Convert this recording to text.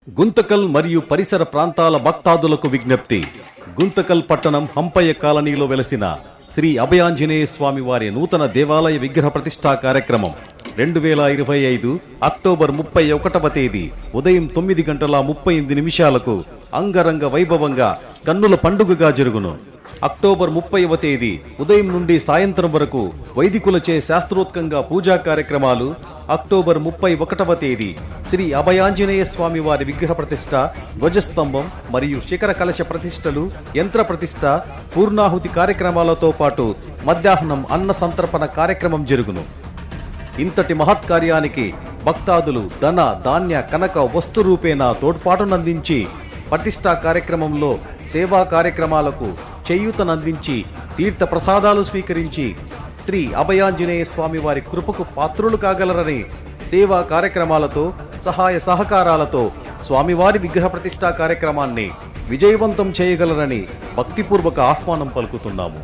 గుంతకల్ మరియు పరిసర ప్రాంతాల భక్తాదులకు విజ్ఞప్తి. గుంతకల్ పట్టణం హంపయ్య కాలనీలో వెలసిన శ్రీ అభయాంజనేయ స్వామి వారి నూతన దేవాలయ విగ్రహ ప్రతిష్ఠా కార్యక్రమం 2025 అక్టోబర్ 31వ తేదీ ఉదయం 9:38 అంగరంగ వైభవంగా కన్నుల పండుగగా జరుగును. అక్టోబర్ 30వ తేదీ ఉదయం నుండి సాయంత్రం వరకు వైదికులచే శాస్త్రోత్కంగా పూజా కార్యక్రమాలు. అక్టోబర్ 31వ తేదీ శ్రీ అభయాంజనేయ స్వామి వారి విగ్రహ ప్రతిష్ఠ, ధ్వజస్తంభం మరియు శిఖర కలశ ప్రతిష్టలు, యంత్ర ప్రతిష్ఠ, పూర్ణాహుతి కార్యక్రమాలతో పాటు మధ్యాహ్నం అన్న సంతర్పణ కార్యక్రమం జరుగును. ఇంతటి మహత్కార్యానికి భక్తాదులు ధన, ధాన్య, కనక వస్తు రూపేణా తోడ్పాటునందించి ప్రతిష్ఠా కార్యక్రమంలో సేవా కార్యక్రమాలకు చేయూతనందించి తీర్థ ప్రసాదాలు స్వీకరించి శ్రీ అభయాంజనేయ స్వామి వారి కృపకు పాత్రులు కాగలరని, సేవా కార్యక్రమాలతో సహాయ సహకారాలతో స్వామివారి విగ్రహ ప్రతిష్ఠా కార్యక్రమాన్ని విజయవంతం చేయగలరని భక్తిపూర్వక ఆహ్వానం పలుకుతున్నాము.